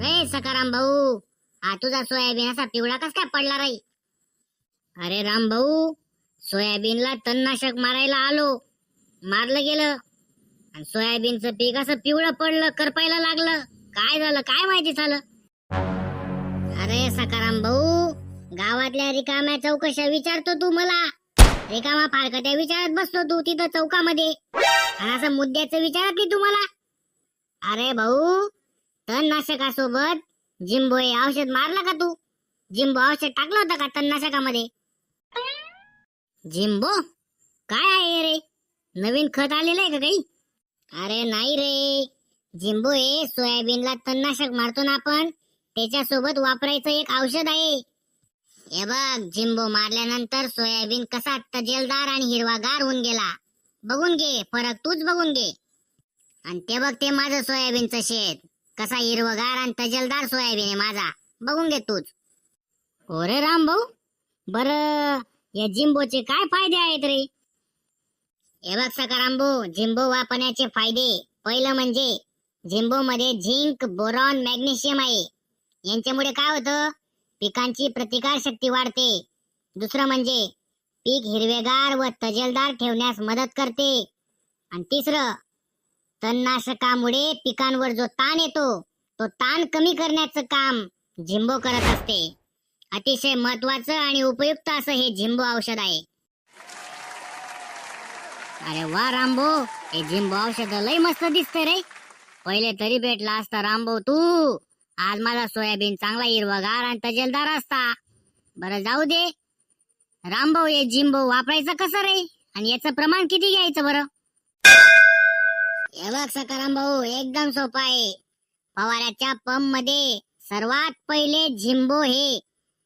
अरे सकाराम भाऊ, हा तुझा सोयाबीन असा पिवळा कस काय पडला रे? अरे राम भाऊ, सोयाबीनला तणनाशक मारायला आलो, मारलं गेलं आणि सोयाबीनचं पीक असं पिवळं पडलं, करपायला लागलं. काय झालं काय माहिती झालं? अरे सकाराम भाऊ, गावातल्या रिकाम्या चौकशा विचारतो तू मला? रिकामा फारकत्या विचारत बसतो तू तिथं चौकामध्ये, आणि असं मुद्द्याचं विचारत नाही तुम्हाला? अरे भाऊ, तणनाशकासोबत जिंबो हे औषध मारलं का तू? जिंबो औषध टाकलं होतं का तणनाशकामध्ये? जिंबो काय आहे रे? नवीन खत आलेलं आहे का काही? अरे नाही रे, जिंबो हे सोयाबीनला तणनाशक मारतो ना आपण, त्याच्यासोबत वापरायचं एक औषध आहे. हे बघ, जिंबो मारल्यानंतर सोयाबीन कसा तजेलदार आणि हिरवागार होऊन गेला. बघून घे फरक, तूच बघून घे. आणि ते बघ, ते माझं सोयाबीनचं शेत कसा हिरवगार आणि तजेलदार सोयाबीन आहे माझा. बघून घे तूच. अरे राम भाऊ, बर या जिंबोचे काय फायदे आहेत रे? हे बघ सकाराम भाऊ, जिंबो वापरण्याचे फायदे. पहिलं म्हणजे जिंबो मध्ये झिंक, बोरॉन, मॅग्नेशियम आहे. यांच्यामुळे काय होतं? पिकांची प्रतिकार शक्ती वाढते. दुसरं म्हणजे पीक हिरवेगार व तजेलदार ठेवण्यास मदत करते. आणि तिसरं, तणनाशकामुळे पिकांवर जो ताण येतो, तो ताण कमी करण्याचं काम जिंबो करत असते. अतिशय महत्वाचं आणि उपयुक्त असं हे जिंबो औषध आहे. अरे वा रामभो, हे जिंबो औषध लय मस्त दिसते रे. पहिले तरी भेटला असता रामभो तू, आज माझा सोयाबीन चांगला हिरवागार आणि तजेलदार असता. बरं जाऊ दे रामभाऊ, हे जिंबो वापरायचं कसं रे, आणि याचं प्रमाण किती घ्यायचं बरं? हे बघ सकाराम भाऊ, एकदम सोपं आहे. फवाऱ्याच्या पंप मध्ये सर्वात पहिले जिंबो हे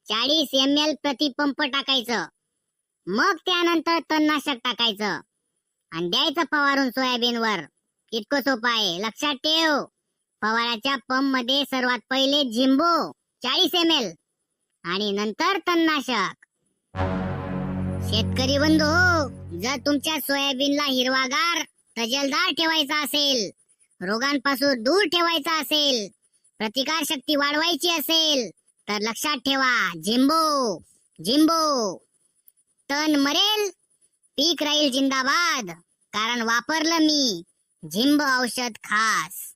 40 ml प्रति पंप टाकायचं. मग त्यानंतर तणनाशक टाकायचं आणि द्यायचं फवारून सोयाबीनवर. इतकं सोपं आहे, लक्षात ठेव. फवाऱ्याच्या पंप मध्ये सर्वात पहिले जिंबो 40 ml आणि नंतर तणनाशक. शेतकरी बंधू, जर तुमच्या सोयाबीनला हिरवागार तजेलदार ठेवायचा असेल, रोगांपासून दूर ठेवायचा असेल, प्रतिकार शक्ती वाढवायची असेल, तर लक्षात ठेवा, जिंबो. जिंबो तण मरेल, पीक राहील जिंदाबाद. कारण वापरलं मी जिंबो औषध खास.